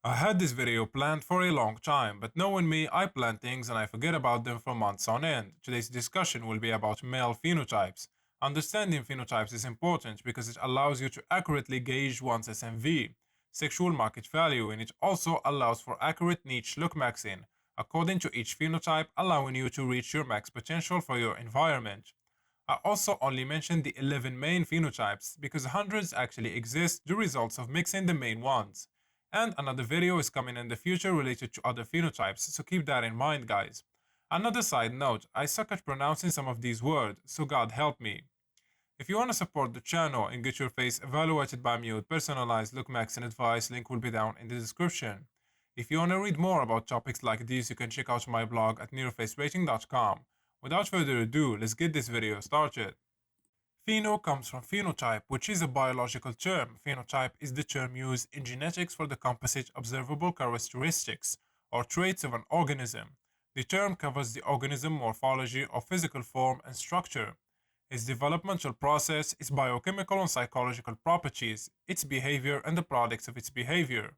I had this video planned for a long time, but knowing me, I plan things and I forget about them for months on end. Today's discussion will be about male phenotypes. Understanding phenotypes is important because it allows you to accurately gauge one's SMV, sexual market value, and it also allows for accurate niche look maxing, according to each phenotype, allowing you to reach your max potential for your environment. I also only mentioned the 11 main phenotypes because hundreds actually exist, the results of mixing the main ones. And another video is coming in the future related to other phenotypes, so keep that in mind, guys. Another side note, I suck at pronouncing some of these words, so God help me. If you want to support the channel and get your face evaluated by me with personalized look max and advice, link will be down in the description. If you want to read more about topics like these, you can check out my blog at nearfacerating.com. Without further ado, let's get this video started. Pheno comes from phenotype, which is a biological term. Phenotype is the term used in genetics for the composite observable characteristics or traits of an organism. The term covers the organism morphology or physical form and structure, its developmental process, its biochemical and psychological properties, its behavior, and the products of its behavior.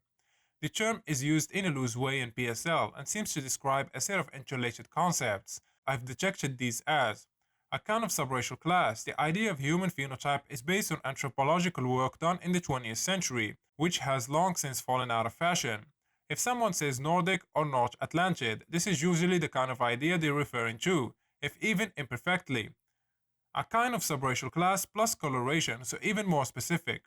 The term is used in a loose way in PSL and seems to describe a set of interrelated concepts. I've detected these as a kind of subracial class. The idea of human phenotype is based on anthropological work done in the 20th century, which has long since fallen out of fashion. If someone says Nordic or North Atlantid, this is usually the kind of idea they're referring to, if even imperfectly. A kind of subracial class plus coloration, so even more specific.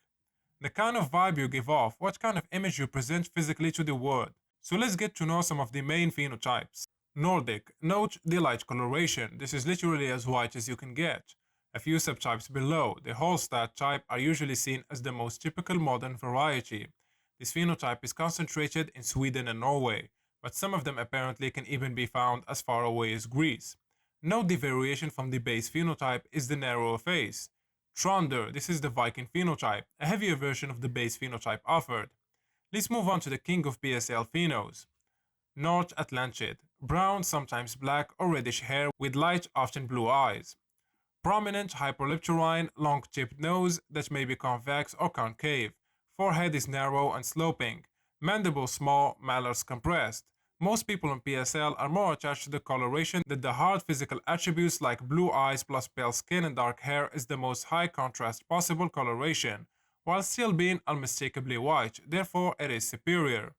The kind of vibe you give off, what kind of image you present physically to the world. So let's get to know some of the main phenotypes. Nordic. Note the light coloration. This is literally as white as you can get. A few subtypes below, the Hallstatt type, are usually seen as the most typical modern variety. This phenotype is concentrated in Sweden and Norway, but some of them apparently can even be found as far away as Greece. Note the variation from the base phenotype is the narrower face. Tronder, this is the Viking phenotype, a heavier version of the base phenotype offered. Let's move on to the king of PSL phenos. North Atlantid, brown, sometimes black or reddish hair with light, often blue eyes. Prominent hyperleptorine, long-tipped nose that may be convex or concave. Forehead is narrow and sloping. Mandible small, malars compressed. Most people in PSL are more attached to the coloration than the hard physical attributes like blue eyes plus pale skin and dark hair is the most high contrast possible coloration, while still being unmistakably white, therefore it is superior.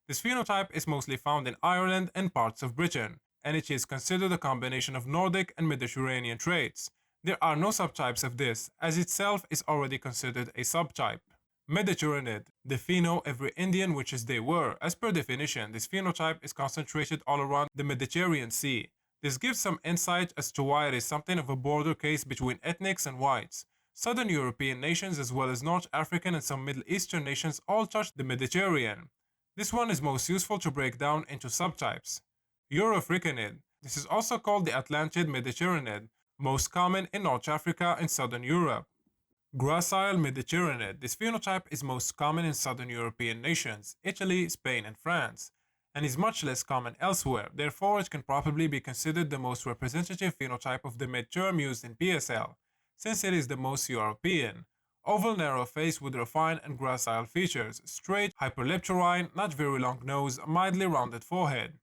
This phenotype is mostly found in Ireland and parts of Britain, and it is considered a combination of Nordic and Mediterranean traits. There are no subtypes of this, as itself is already considered a subtype. Mediterranean, the pheno every Indian which is they were. As per definition, this phenotype is concentrated all around the Mediterranean Sea. This gives some insight as to why it is something of a border case between ethnics and whites. Southern European nations as well as North African and some Middle Eastern nations all touch the Mediterranean. This one is most useful to break down into subtypes. Eurofricanid. This is also called the Atlantid Mediterranean, most common in North Africa and Southern Europe. Gracile Mediterranean. This phenotype is most common in Southern European nations, Italy, Spain, and France, and is much less common elsewhere. Therefore, it can probably be considered the most representative phenotype of the mid-term used in PSL, since it is the most European. Oval narrow face with refined and gracile features, straight, hyperleptorine, not very long nose, mildly rounded forehead.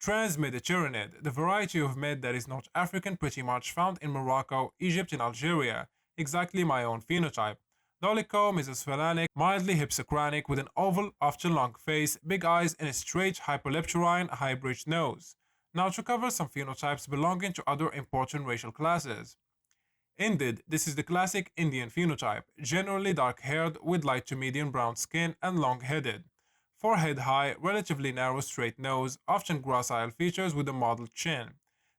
Trans-Mediterranean, the variety of med that is North African pretty much found in Morocco, Egypt, and Algeria. Exactly my own phenotype. Dolicho mesosphenic, mildly hypsocranic with an oval, often long face, big eyes, and a straight hyperleptorine, high-bridged nose. Now to cover some phenotypes belonging to other important racial classes. Indid, this is the classic Indian phenotype, generally dark-haired with light to medium brown skin and long-headed. Forehead high, relatively narrow straight nose, often gracile features with a mottled chin.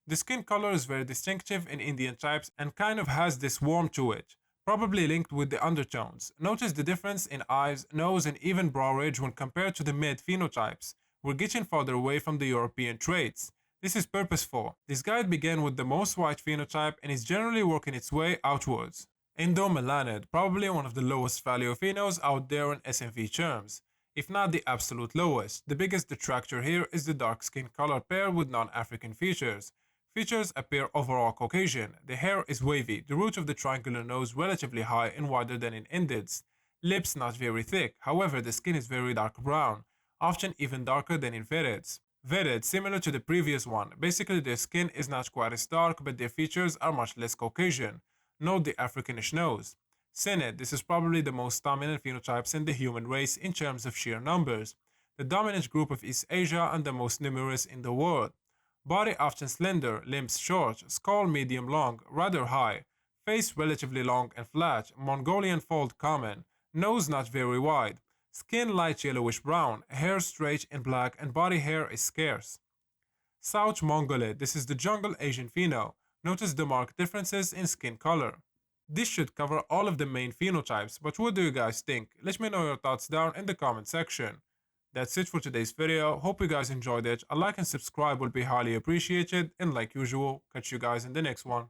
The skin color is very distinctive in Indian types and kind of has this warmth to it, probably linked with the undertones. Notice the difference in eyes, nose, and even brow ridge when compared to the mid phenotypes. We're getting farther away from the European traits. This is purposeful. This guide began with the most white phenotype and is generally working its way outwards. Indo-melanid, probably one of the lowest value phenos out there in SMV terms, if not the absolute lowest. The biggest detractor here is the dark skin color paired with non-African features. Features appear overall Caucasian. The hair is wavy, the root of the triangular nose relatively high and wider than in Indids. Lips not very thick, however the skin is very dark brown. often even darker than in Verids. Verids, similar to the previous one, basically their skin is not quite as dark, but their features are much less Caucasian. Note the Africanish nose. Synod, this is probably the most dominant phenotypes in the human race in terms of sheer numbers, the dominant group of East Asia and the most numerous in the world. Body often slender, limbs short, skull medium long, rather high, face relatively long and flat, Mongolian fold common, nose not very wide, skin light yellowish brown, hair straight and black, and body hair is scarce. South Mongolid, this is the jungle Asian pheno. Notice the marked differences in skin color. This should cover all of the main phenotypes, but what do you guys think? Let me know your thoughts down in the comment section. That's it for today's video. Hope you guys enjoyed it. A like and subscribe will be highly appreciated, and like usual, catch you guys in the next one.